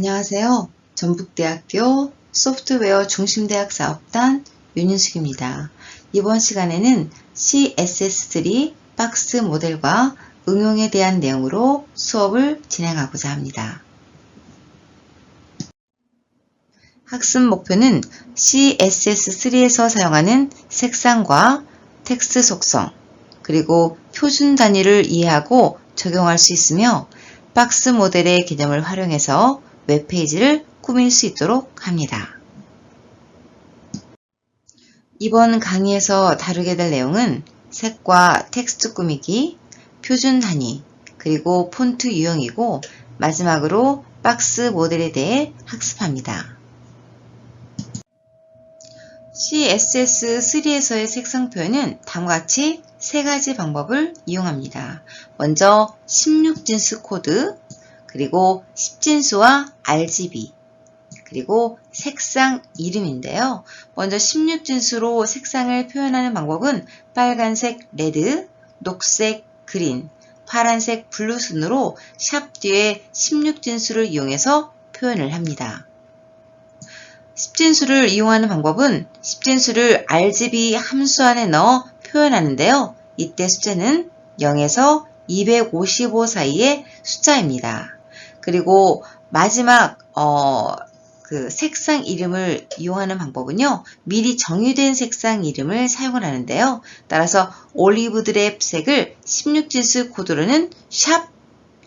안녕하세요. 전북대학교 소프트웨어 중심대학 사업단 윤인숙입니다. 이번 시간에는 CSS3 박스 모델과 응용에 대한 내용으로 수업을 진행하고자 합니다. 학습 목표는 CSS3에서 사용하는 색상과 텍스트 속성, 그리고 표준 단위를 이해하고 적용할 수 있으며 박스 모델의 개념을 활용해서 웹페이지를 꾸밀 수 있도록 합니다. 이번 강의에서 다루게 될 내용은 색과 텍스트 꾸미기, 표준 단위, 그리고 폰트 유형이고 마지막으로 박스 모델에 대해 학습합니다. CSS3에서의 색상 표현은 다음과 같이 세 가지 방법을 이용합니다. 먼저 16진수 코드, 그리고 10진수와 RGB, 그리고 색상 이름인데요. 먼저 16진수로 색상을 표현하는 방법은 빨간색 레드, 녹색 그린, 파란색 블루 순으로 샵 뒤에 16진수를 이용해서 표현을 합니다. 10진수를 이용하는 방법은 10진수를 RGB 함수 안에 넣어 표현하는데요. 이때 숫자는 0에서 255 사이의 숫자입니다. 그리고 마지막 색상 이름을 이용하는 방법은요. 미리 정의된 색상 이름을 사용을 하는데요. 따라서 올리브드랩 색을 16진수 코드로는 샵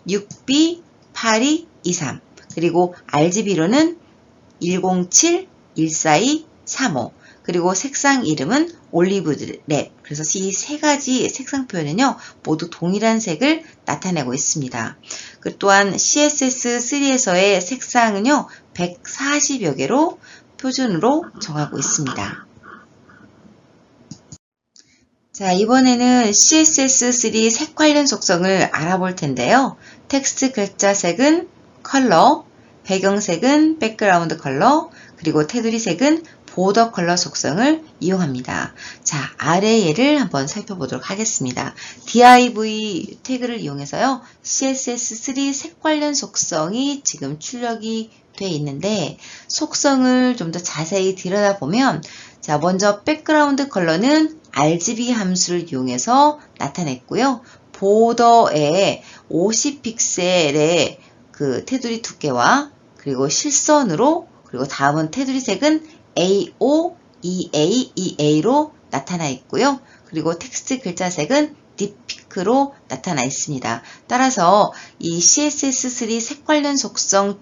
6B8223 그리고 RGB로는 107, 142, 35 그리고 색상 이름은 올리브드랩. 그래서 이 세 가지 색상 표현은요, 모두 동일한 색을 나타내고 있습니다. 또한 CSS3에서의 색상은요, 140여 개로 표준으로 정하고 있습니다. 자, 이번에는 CSS3 색 관련 속성을 알아볼 텐데요. 텍스트 글자색은 컬러, 배경색은 백그라운드 컬러, 그리고 테두리 색은 보더 컬러 속성을 이용합니다. 자, 아래 예를 한번 살펴보도록 하겠습니다. div 태그를 이용해서요, CSS3 색 관련 속성이 지금 출력이 돼 있는데, 속성을 좀 더 자세히 들여다보면, 자, 먼저 백그라운드 컬러는 RGB 함수를 이용해서 나타냈고요. 보더에 50픽셀의 그 테두리 두께와 그리고 실선으로, 그리고 다음은 테두리 색은 AO, EA, EA로 나타나 있고요. 그리고 텍스트 글자색은 딥피크로 나타나 있습니다. 따라서 이 CSS3 색 관련 속성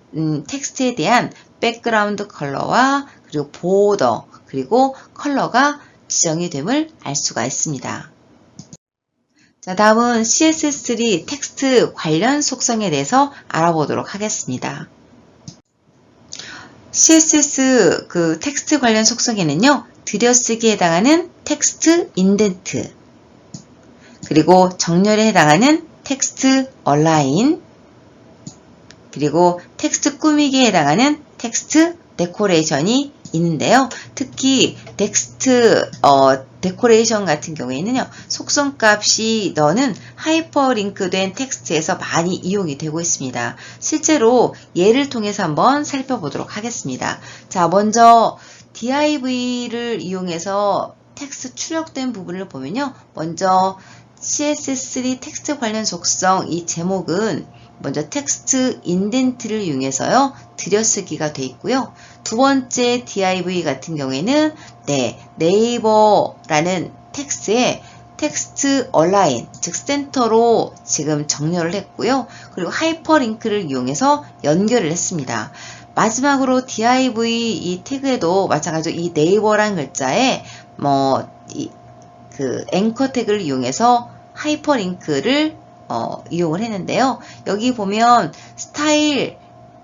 텍스트에 대한 백그라운드 컬러와 그리고 보더, 그리고 컬러가 지정이 됨을 알 수가 있습니다. 자, 다음은 CSS3 텍스트 관련 속성에 대해서 알아보도록 하겠습니다. CSS 그 텍스트 관련 속성에는요, 들여쓰기에 해당하는 텍스트 인덴트, 그리고 정렬에 해당하는 텍스트 얼라인, 그리고 텍스트 꾸미기에 해당하는 텍스트 데코레이션이 있는데요. 특히 텍스트 데코레이션 같은 경우에는요, 속성값이 너는 하이퍼링크된 텍스트에서 많이 이용이 되고 있습니다. 실제로 예를 통해서 한번 살펴보도록 하겠습니다. 자, 먼저 div를 이용해서 텍스트 출력된 부분을 보면요. 먼저 CSS3 텍스트 관련 속성 이 제목은 먼저 텍스트 인덴트를 이용해서요, 들여쓰기가 돼 있고요. 두 번째 div 같은 경우에는 네이버라는 텍스트에 텍스트 얼라인, 즉 센터로 지금 정렬을 했고요. 그리고 하이퍼링크를 이용해서 연결을 했습니다. 마지막으로 div 이 태그에도 마찬가지로 이 네이버란 글자에 그 앵커 태그를 이용해서 하이퍼링크를 이용을 했는데요. 여기 보면 스타일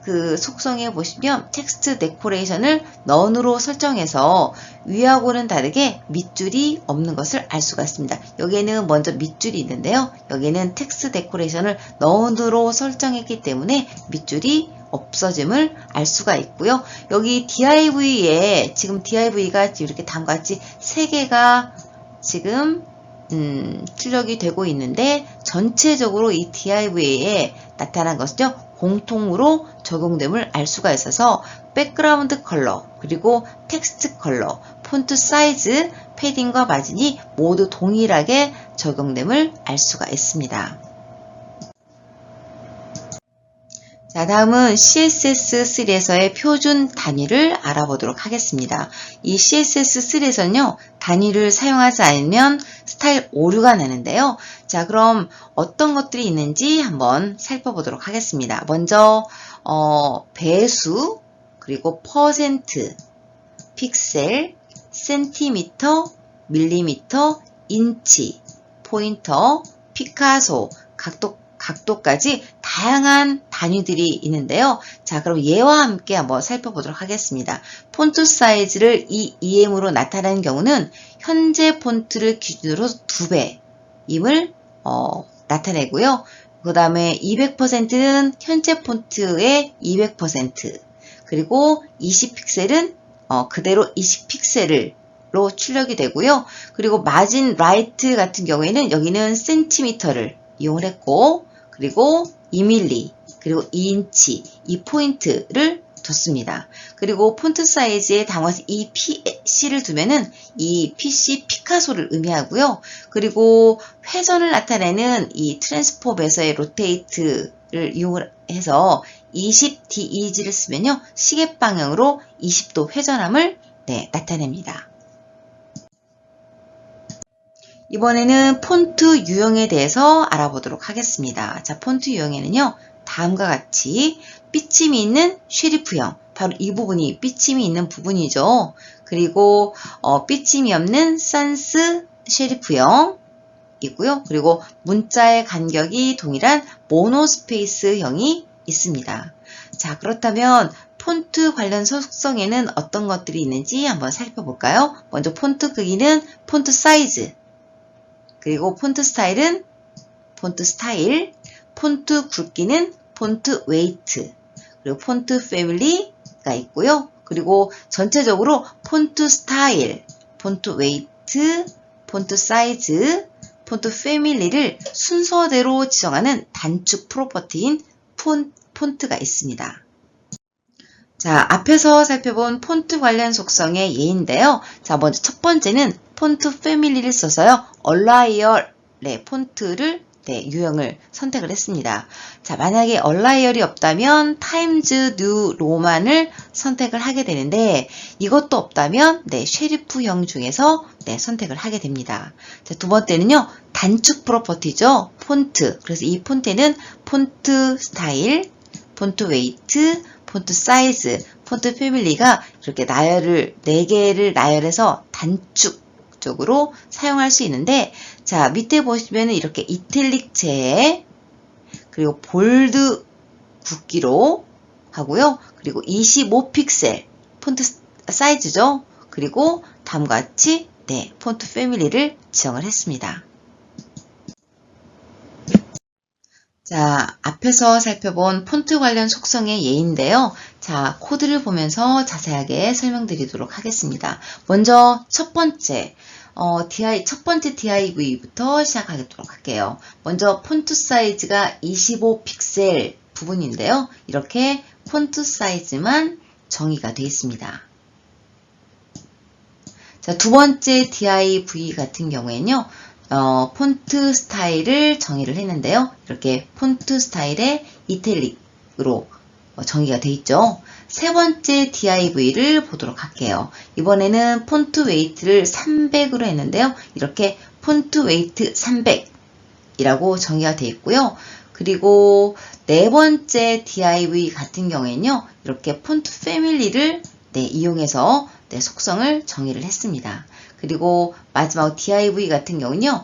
그 속성에 보시면 텍스트 데코레이션을 none으로 설정해서 위하고는 다르게 밑줄이 없는 것을 알 수가 있습니다. 여기에는 먼저 밑줄이 있는데요. 여기에는 텍스트 데코레이션을 none으로 설정했기 때문에 밑줄이 없어짐을 알 수가 있고요. 여기 div에 지금 div가 이렇게 다음과 같이 3개가 지금 출력이 되고 있는데 전체적으로 이 div에 나타난 것은요, 공통으로 적용됨을 알 수가 있어서 백그라운드 컬러, 그리고 텍스트 컬러, 폰트 사이즈, 패딩과 마진이 모두 동일하게 적용됨을 알 수가 있습니다. 자, 다음은 CSS3에서의 표준 단위를 알아보도록 하겠습니다. 이 CSS3에서는요, 단위를 사용하지 않으면 스타일 오류가 나는데요. 자, 그럼 어떤 것들이 있는지 한번 살펴보도록 하겠습니다. 먼저 배수, 그리고 퍼센트, 픽셀, 센티미터, 밀리미터, 인치, 포인터, 피카소, 각도까지 다양한 단위들이 있는데요. 자, 그럼 얘와 함께 한번 살펴보도록 하겠습니다. 폰트 사이즈를 이 EM으로 나타내는 경우는 현재 폰트를 기준으로 2배임을 나타내고요. 그 다음에 200%는 현재 폰트의 200%, 그리고 20픽셀은 그대로 20픽셀로 출력이 되고요. 그리고 마진 라이트 같은 경우에는 여기는 센티미터를 이용을 했고, 그리고 2mm, 그리고 2인치, 이 포인트를 뒀습니다. 그리고 폰트 사이즈에 담아서 이 PC를 두면은 이 PC 피카소를 의미하고요. 그리고 회전을 나타내는 이 트랜스폼에서의 로테이트를 이용을 해서 20DEG를 쓰면요, 시계 방향으로 20도 회전함을 나타냅니다. 이번에는 폰트 유형에 대해서 알아보도록 하겠습니다. 자, 폰트 유형에는요, 다음과 같이 삐침이 있는 쉐리프형, 바로 이 부분이 삐침이 있는 부분이죠. 그리고 삐침이 없는 산스 쉐리프형 있고요. 그리고 문자의 간격이 동일한 모노스페이스형이 있습니다. 자, 그렇다면 폰트 관련 속성에는 어떤 것들이 있는지 한번 살펴볼까요? 먼저 폰트 크기는 폰트 사이즈, 그리고 폰트 스타일은 폰트 스타일, 폰트 굵기는 폰트 웨이트, 그리고 폰트 패밀리가 있고요. 그리고 전체적으로 폰트 스타일, 폰트 웨이트, 폰트 사이즈, 폰트 패밀리를 순서대로 지정하는 단축 프로퍼티인 폰트가 있습니다. 자, 앞에서 살펴본 폰트 관련 속성의 예인데요. 자, 먼저 첫 번째는 폰트 패밀리를 써서요, 얼라이얼 폰트를 유형을 선택을 했습니다. 자, 만약에 얼라이얼이 없다면 타임즈 뉴 로만을 선택을 하게 되는데, 이것도 없다면 쉐리프형 중에서 선택을 하게 됩니다. 자, 두 번째는요, 단축 프로퍼티죠. 폰트. 그래서 이 폰트는 폰트 스타일, 폰트 웨이트, 폰트 사이즈, 폰트 패밀리가 이렇게 나열을 4개를 나열해서 단축적으로 사용할 수 있는데, 자, 밑에 보시면 이렇게 이탈릭체에, 그리고 볼드 굵기로 하고요. 그리고 25픽셀 폰트 사이즈죠. 그리고 다음과 같이 폰트 패밀리를 지정을 했습니다. 자, 앞에서 살펴본 폰트 관련 속성의 예인데요. 자, 코드를 보면서 자세하게 설명드리도록 하겠습니다. 먼저 첫 번째 DIV부터 시작하도록 할게요. 먼저 폰트 사이즈가 25픽셀 부분인데요. 이렇게 폰트 사이즈만 정의가 되어 있습니다. 자, 두 번째 DIV 같은 경우에는요, 폰트 스타일을 정의를 했는데요. 이렇게 폰트 스타일의 이탈릭으로 정의가 되어 있죠. 세 번째 DIV를 보도록 할게요. 이번에는 폰트 웨이트를 300으로 했는데요. 이렇게 폰트 웨이트 300이라고 정의가 되어 있고요. 그리고 네 번째 DIV 같은 경우에는요, 이렇게 폰트 패밀리를 이용해서 속성을 정의를 했습니다. 그리고 마지막 DIV 같은 경우는요,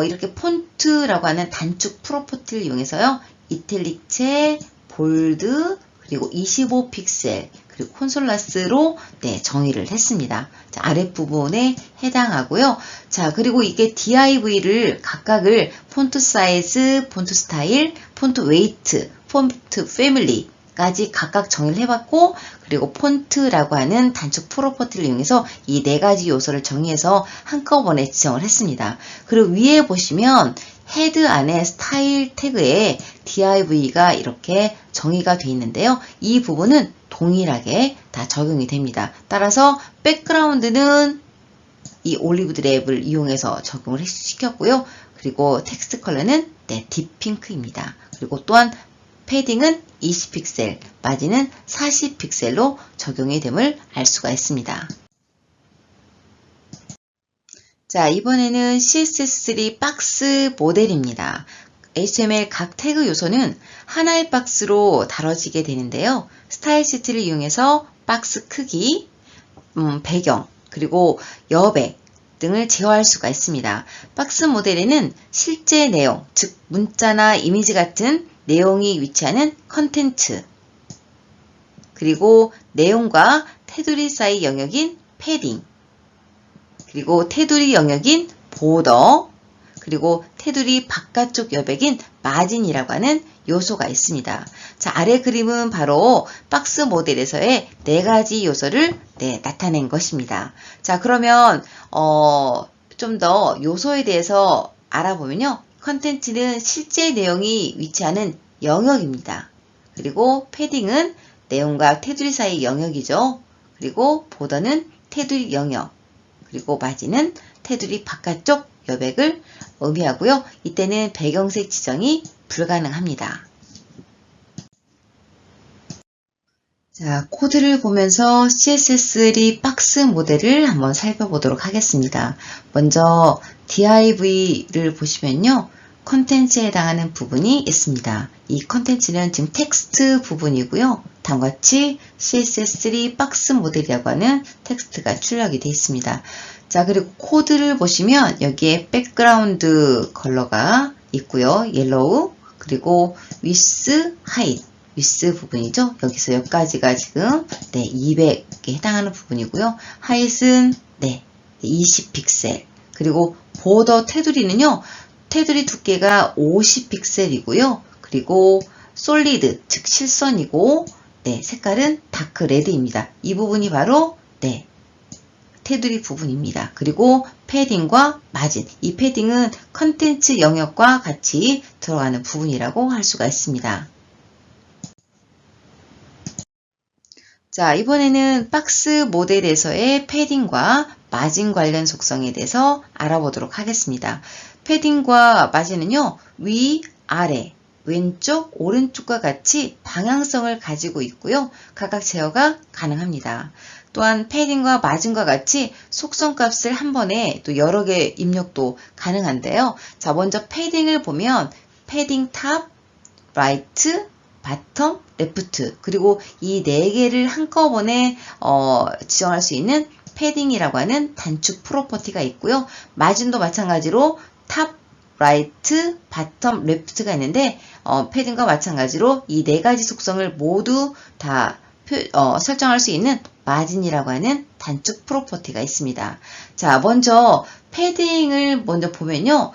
이렇게 폰트라고 하는 단축 프로퍼티를 이용해서요, 이탈릭체, 볼드, 그리고 25픽셀, 그리고 콘솔라스로 정의를 했습니다. 자, 아랫부분에 해당하고요. 자, 그리고 이게 DIV를 각각을 폰트 사이즈, 폰트 스타일, 폰트 웨이트, 폰트 패밀리 까지 각각 정의를 해봤고, 그리고 폰트라고 하는 단축 프로퍼티를 이용해서 이 4가지 요소를 정의해서 한꺼번에 지정을 했습니다. 그리고 위에 보시면 헤드 안에 스타일 태그에 div가 이렇게 정의가 되어 있는데요. 이 부분은 동일하게 다 적용이 됩니다. 따라서 백그라운드는 이 올리브 드랩을 이용해서 적용을 시켰고요. 그리고 텍스트 컬러는 딥핑크입니다. 그리고 또한 패딩은 20픽셀, 마진은 40픽셀로 적용이 됨을 알 수가 있습니다. 자, 이번에는 CSS3 박스 모델입니다. HTML 각 태그 요소는 하나의 박스로 다뤄지게 되는데요. 스타일 시트를 이용해서 박스 크기, 배경, 그리고 여백 등을 제어할 수가 있습니다. 박스 모델에는 실제 내용, 즉 문자나 이미지 같은 내용이 위치하는 컨텐츠, 그리고 내용과 테두리 사이 영역인 패딩, 그리고 테두리 영역인 보더, 그리고 테두리 바깥쪽 여백인 마진이라고 하는 요소가 있습니다. 자, 아래 그림은 바로 박스 모델에서의 4가지 요소를 나타낸 것입니다. 자, 그러면 좀 더 요소에 대해서 알아보면요. 컨텐츠는 실제 내용이 위치하는 영역입니다. 그리고 패딩은 내용과 테두리 사이 영역이죠. 그리고 보더는 테두리 영역, 그리고 마진은 테두리 바깥쪽 여백을 의미하고요. 이때는 배경색 지정이 불가능합니다. 자, 코드를 보면서 CSS3 박스 모델을 한번 살펴보도록 하겠습니다. 먼저 div를 보시면요. 컨텐츠에 해당하는 부분이 있습니다. 이 컨텐츠는 지금 텍스트 부분이고요. 다음과 같이 CSS3 박스 모델이라고 하는 텍스트가 출력이 되어 있습니다. 자, 그리고 코드를 보시면 여기에 백그라운드 컬러가 있고요. 옐로우, 그리고 with, height, with 부분이죠. 여기서 여기까지가 지금 200에 해당하는 부분이고요. height은 20픽셀, 그리고 보더 테두리는요. 테두리 두께가 50픽셀이고요. 그리고 솔리드, 즉 실선이고 색깔은 다크 레드입니다. 이 부분이 바로 테두리 부분입니다. 그리고 패딩과 마진, 이 패딩은 컨텐츠 영역과 같이 들어가는 부분이라고 할 수가 있습니다. 자, 이번에는 박스 모델에서의 패딩과 마진 관련 속성에 대해서 알아보도록 하겠습니다. 패딩과 마진은요, 위, 아래, 왼쪽, 오른쪽과 같이 방향성을 가지고 있고요. 각각 제어가 가능합니다. 또한 패딩과 마진과 같이 속성 값을 한 번에 또 여러 개 입력도 가능한데요. 자, 먼저 패딩을 보면 패딩 탑, 라이트, 바텀, 레프트, 그리고 이 4개를 한꺼번에 지정할 수 있는 패딩이라고 하는 단축 프로퍼티가 있고요. 마진도 마찬가지로 탑, 라이트, 바텀, 레프트가 있는데 패딩과 마찬가지로 이 4가지 속성을 모두 다 설정할 수 있는 마진이라고 하는 단축 프로퍼티가 있습니다. 자, 먼저 패딩을 먼저 보면요.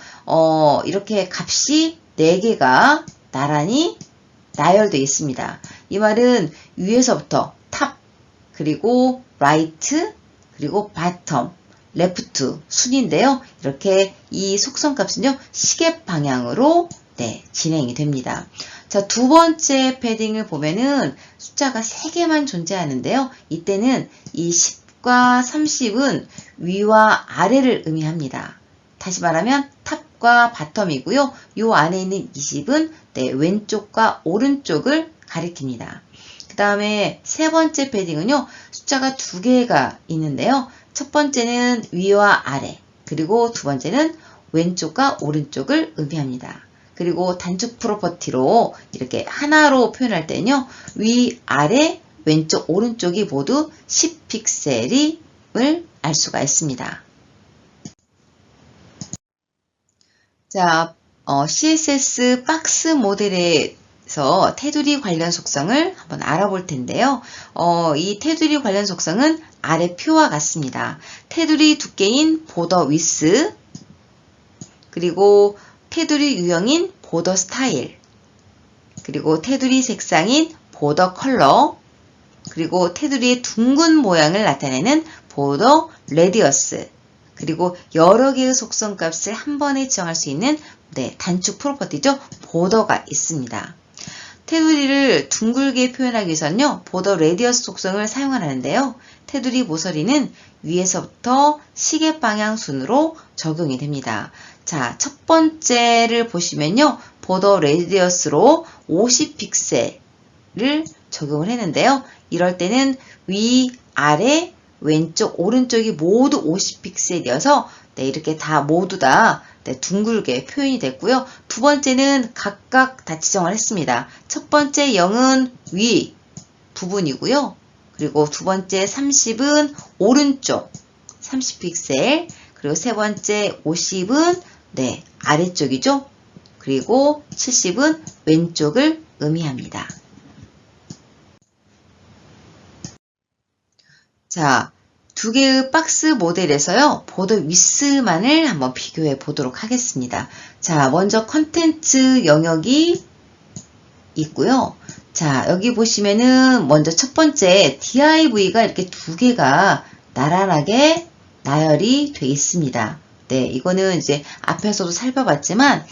이렇게 값이 4개가 나란히 나열되어 있습니다. 이 말은 위에서부터 탑, 그리고 라이트, 그리고 바텀, 레프트 순인데요. 이렇게 이 속성 값은요. 시계 방향으로 진행이 됩니다. 자, 두 번째 패딩을 보면은 숫자가 3개만 존재하는데요. 이때는 이 10과 30은 위와 아래를 의미합니다. 다시 말하면 탑과 바텀이고요. 요 안에 있는 20은 왼쪽과 오른쪽을 가리킵니다. 그 다음에 세 번째 패딩은요. 숫자가 2개가 있는데요. 첫 번째는 위와 아래, 그리고 두 번째는 왼쪽과 오른쪽을 의미합니다. 그리고 단축 프로퍼티로 이렇게 하나로 표현할 때는요. 위, 아래, 왼쪽, 오른쪽이 모두 10픽셀임을 알 수가 있습니다. 자, CSS 박스 모델에서 테두리 관련 속성을 한번 알아볼 텐데요. 이 테두리 관련 속성은 아래 표와 같습니다. 테두리 두께인 보더 위스, 그리고 테두리 유형인 보더 스타일, 그리고 테두리 색상인 보더 컬러, 그리고 테두리의 둥근 모양을 나타내는 보더 레디어스, 그리고 여러 개의 속성 값을 한 번에 지정할 수 있는 단축 프로퍼티죠. 보더가 있습니다. 테두리를 둥글게 표현하기 위해서는요, 보더 레디어스 속성을 사용하는데요. 테두리 모서리는 위에서부터 시계 방향 순으로 적용이 됩니다. 자, 첫 번째를 보시면요, 보더 레디어스로 50픽셀을 적용을 했는데요. 이럴 때는 위, 아래, 왼쪽, 오른쪽이 모두 50픽셀이어서 이렇게 다 모두 다 둥글게 표현이 됐고요. 두 번째는 각각 다 지정을 했습니다. 첫 번째 0은 위 부분이고요. 그리고 두 번째 30은 오른쪽 30픽셀, 그리고 세 번째 50은 아래쪽이죠. 그리고 70은 왼쪽을 의미합니다. 자, 두 개의 박스 모델에서요, 보더 위스만을 한번 비교해 보도록 하겠습니다. 자, 먼저 컨텐츠 영역이 있고요. 자, 여기 보시면은 먼저 첫 번째 div가 이렇게 두 개가 나란하게 나열이 되어 있습니다. 이거는 이제 앞에서도 살펴봤지만,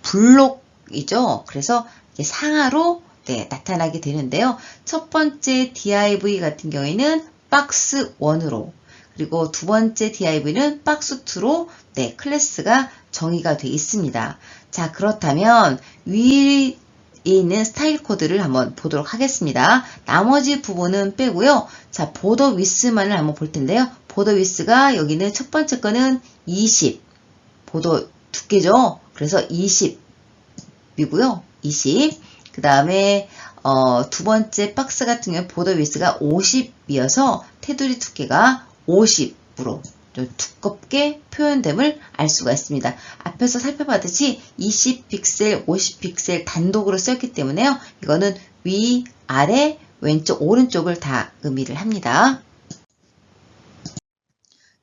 블록이죠. 그래서 이제 상하로 나타나게 되는데요. 첫 번째 div 같은 경우에는 박스 1으로, 그리고 두 번째 div는 박스 2로 클래스가 정의가 되어 있습니다. 자, 그렇다면 위에 있는 스타일 코드를 한번 보도록 하겠습니다. 나머지 부분은 빼고요. 자, 보더 위스만을 한번 볼 텐데요. 보더 위스가 여기는 첫 번째 거는 20, 보더 두께죠. 그래서 20이고요. 20. 그 다음에 두 번째 박스 같은 경우에 보더 위스가 50이어서 테두리 두께가 50으로 좀 두껍게 표현됨을 알 수가 있습니다. 앞에서 살펴봤듯이 20픽셀, 50픽셀 단독으로 썼기 때문에요. 이거는 위, 아래, 왼쪽, 오른쪽을 다 의미를 합니다.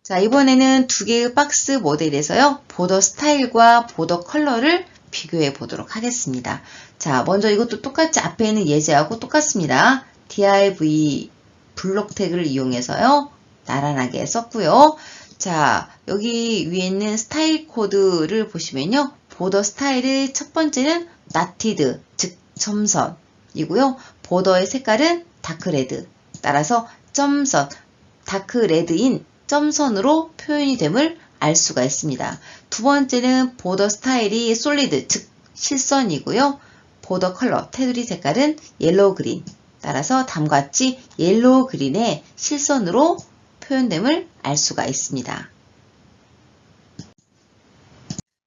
자, 이번에는 두 개의 박스 모델에서요, 보더 스타일과 보더 컬러를 비교해 보도록 하겠습니다. 자, 먼저 이것도 똑같이 앞에 있는 예제하고 똑같습니다. div 블록 태그를 이용해서요, 나란하게 썼고요. 자, 여기 위에 있는 스타일 코드를 보시면요, 보더 스타일의 첫 번째는 나티드, 즉 점선이고요. 보더의 색깔은 다크레드, 따라서 점선, 다크레드인 점선으로 표현이 됨을 알 수가 있습니다. 두 번째는 보더 스타일이 솔리드, 즉 실선이고요. 보더 컬러, 테두리 색깔은 옐로우 그린, 따라서 다음과 같이 옐로우 그린의 실선으로 표현됨을 알 수가 있습니다.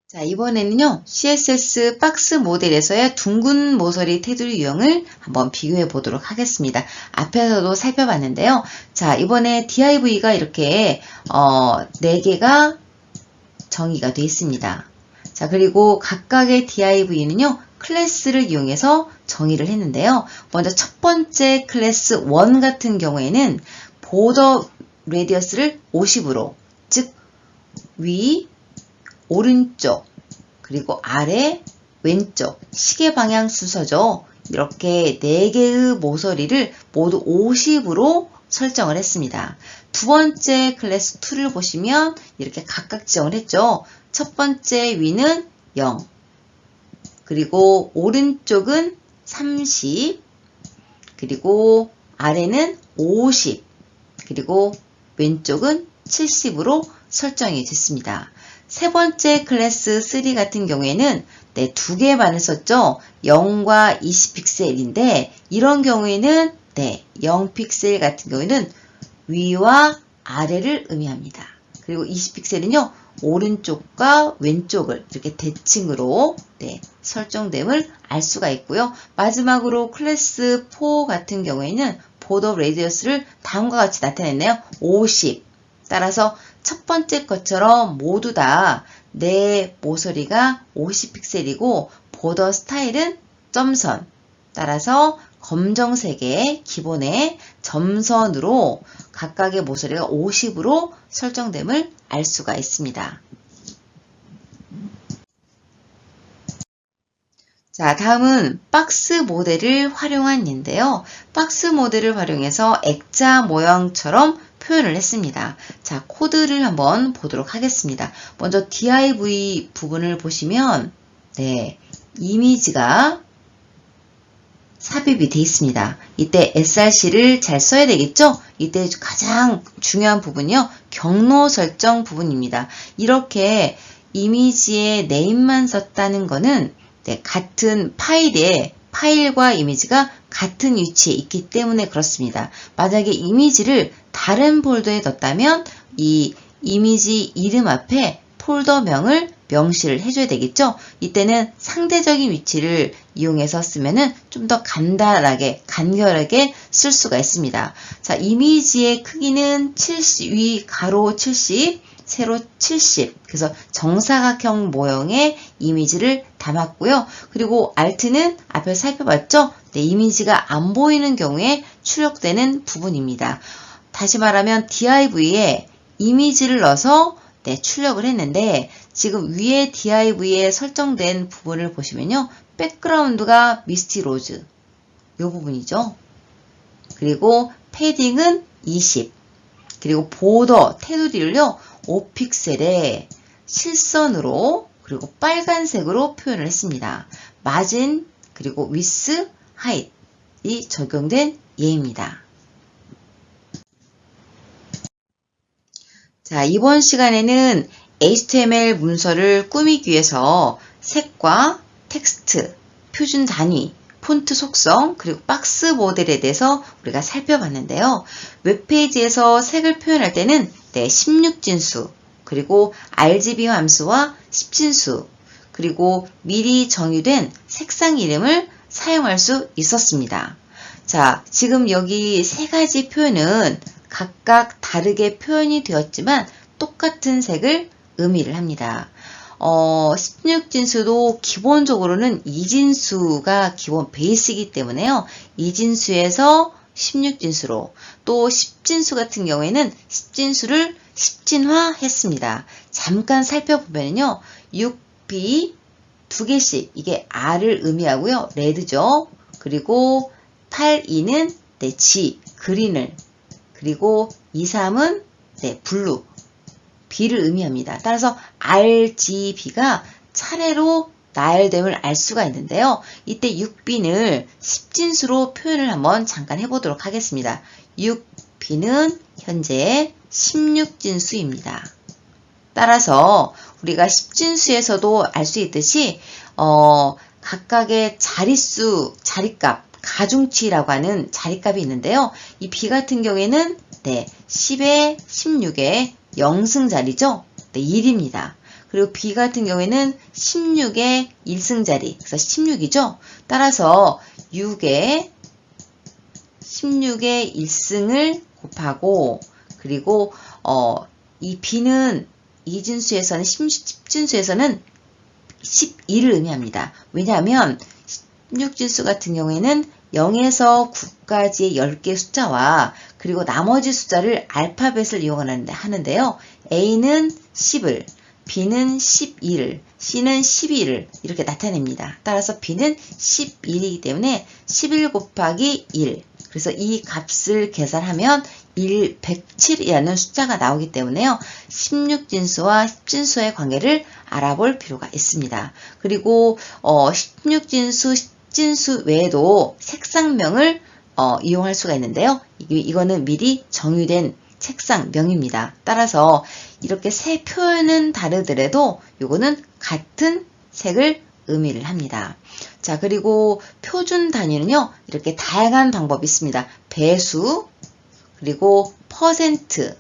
자, 이번에는요, CSS 박스 모델에서의 둥근 모서리 테두리 유형을 한번 비교해 보도록 하겠습니다. 앞에서도 살펴봤는데요. 자, 이번에 div가 이렇게 4개가 정의가 되어 있습니다. 자, 그리고 각각의 div는요, 클래스를 이용해서 정의를 했는데요. 먼저 첫 번째 클래스 1 같은 경우에는 보더 레디어스를 50으로, 즉 위, 오른쪽, 그리고 아래, 왼쪽, 시계 방향 순서죠. 이렇게 4개의 모서리를 모두 50으로 설정을 했습니다. 두 번째 클래스 2를 보시면 이렇게 각각 지정을 했죠. 첫 번째 위는 0, 그리고 오른쪽은 30, 그리고 아래는 50, 그리고 왼쪽은 70으로 설정이 됐습니다. 세 번째 클래스 3 같은 경우에는 2개만을 썼죠. 0과 20픽셀인데 이런 경우에는 0픽셀 같은 경우에는 위와 아래를 의미합니다. 그리고 20픽셀은요. 오른쪽과 왼쪽을 이렇게 대칭으로 설정됨을 알 수가 있고요. 마지막으로 클래스 4 같은 경우에는 보더 레디어스를 다음과 같이 나타냈네요. 50. 따라서 첫 번째 것처럼 모두 다 내 모서리가 50픽셀이고 보더 스타일은 점선. 따라서 검정색의 기본의 점선으로 각각의 모서리가 50으로 설정됨을 알 수가 있습니다. 자, 다음은 박스 모델을 활용한 예인데요. 박스 모델을 활용해서 액자 모양처럼 표현을 했습니다. 자, 코드를 한번 보도록 하겠습니다. 먼저 div 부분을 보시면 네, 이미지가 삽입이 되어 있습니다. 이때 src를 잘 써야 되겠죠? 이때 가장 중요한 부분이요. 경로 설정 부분입니다. 이렇게 이미지의 네임만 썼다는 거는 네, 같은 파일에 파일과 이미지가 같은 위치에 있기 때문에 그렇습니다. 만약에 이미지를 다른 폴더에 넣었다면 이 이미지 이름 앞에 폴더명을 명시를 해줘야 되겠죠? 이때는 상대적인 위치를 이용해서 쓰면은 좀 더 간결하게 쓸 수가 있습니다. 자, 이미지의 크기는 70, 위 가로 70, 세로 70. 그래서 정사각형 모형의 이미지를 담았고요. 그리고 Alt는 앞에 살펴봤죠? 네, 이미지가 안 보이는 경우에 출력되는 부분입니다. 다시 말하면 div에 이미지를 넣어서 네, 출력을 했는데 지금 위에 div에 설정된 부분을 보시면요. 백그라운드가 미스티 로즈 이 부분이죠. 그리고 패딩은 20. 그리고 보더 테두리를요. 5픽셀에 실선으로 그리고 빨간색으로 표현을 했습니다. 마진 그리고 위스 하이트이 적용된 예입니다. 자, 이번 시간에는 HTML 문서를 꾸미기 위해서 색과 텍스트, 표준 단위, 폰트 속성, 그리고 박스 모델에 대해서 우리가 살펴봤는데요. 웹페이지에서 색을 표현할 때는 16진수, 그리고 RGB 함수와 10진수, 그리고 미리 정의된 색상 이름을 사용할 수 있었습니다. 자, 지금 여기 세 가지 표현은 각각 다르게 표현이 되었지만 똑같은 색을 의미를 합니다. 16진수도 기본적으로는 2진수가 기본 베이스이기 때문에요. 2진수에서 16진수로 또 10진수 같은 경우에는 10진수를 10진화 했습니다. 잠깐 살펴보면요. 6B 두 개씩 이게 R을 의미하고요. 레드죠. 그리고 8E는 G, 그린을 그리고 2, 3은 블루, B를 의미합니다. 따라서 RGB가 차례로 나열됨을 알 수가 있는데요. 이때 6B는 10진수로 표현을 한번 잠깐 해보도록 하겠습니다. 6B는 현재 16진수입니다. 따라서 우리가 10진수에서도 알 수 있듯이 각각의 자릿수, 자릿값, 가중치라고 하는 자릿값이 있는데요. 이 B 같은 경우에는 10에 16의 0승자리죠. 1입니다. 그리고 B 같은 경우에는 16의 1승자리, 그래서 16이죠. 따라서 16의 1승을 곱하고 그리고 이 B는 2진수에서는 10진수에서는 12를 의미합니다. 왜냐하면 16진수 같은 경우에는 0에서 9까지의 10개의 숫자와 그리고 나머지 숫자를 알파벳을 이용하는데요. A는 10을, B는 12를, C는 12를 이렇게 나타냅니다. 따라서 B는 11이기 때문에 11 곱하기 1. 그래서 이 값을 계산하면 107이라는 숫자가 나오기 때문에요. 16진수와 10진수의 관계를 알아볼 필요가 있습니다. 그리고 16진수, 10진수 외에도 색상명을 이용할 수가 있는데요. 이거는 미리 정의된 색상명입니다. 따라서 이렇게 세 표현은 다르더라도 이거는 같은 색을 의미를 합니다. 자, 그리고 표준 단위는요. 이렇게 다양한 방법이 있습니다. 배수, 그리고 퍼센트,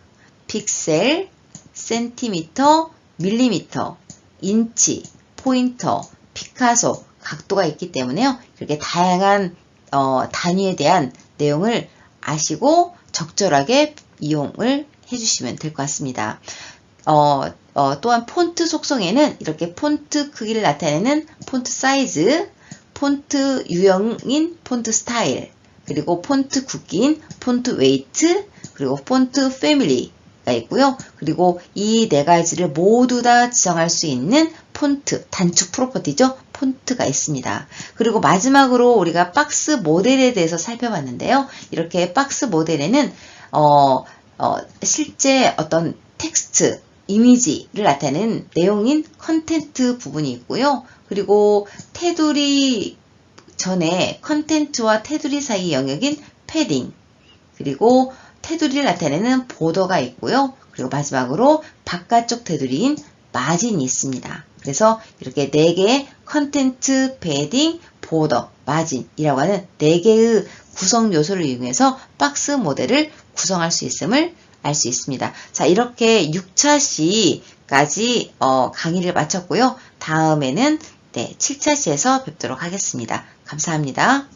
픽셀, 센티미터, 밀리미터, 인치, 포인터, 피카소, 각도가 있기 때문에요. 이렇게 다양한 단위에 대한 내용을 아시고 적절하게 이용을 해주시면 될 것 같습니다. 또한 폰트 속성에는 이렇게 폰트 크기를 나타내는 폰트 사이즈, 폰트 유형인 폰트 스타일, 그리고 폰트 굵기인 폰트 웨이트, 그리고 폰트 패밀리가 있고요. 그리고 이 네 가지를 모두 다 지정할 수 있는 폰트, 단축 프로퍼티죠. 폰트가 있습니다. 그리고 마지막으로 우리가 박스 모델에 대해서 살펴봤는데요. 이렇게 박스 모델에는 실제 어떤 텍스트, 이미지를 나타내는 내용인 컨텐트 부분이 있고요. 그리고 테두리 전에 컨텐츠와 테두리 사이 영역인 패딩, 그리고 테두리를 나타내는 보더가 있고요. 그리고 마지막으로 바깥쪽 테두리인 마진이 있습니다. 그래서 이렇게 4개의 컨텐츠, 패딩, 보더, 마진이라고 하는 4개의 구성 요소를 이용해서 박스 모델을 구성할 수 있음을 알 수 있습니다. 자, 이렇게 6차 시까지 강의를 마쳤고요. 다음에는 7차 시에서 뵙도록 하겠습니다. 감사합니다.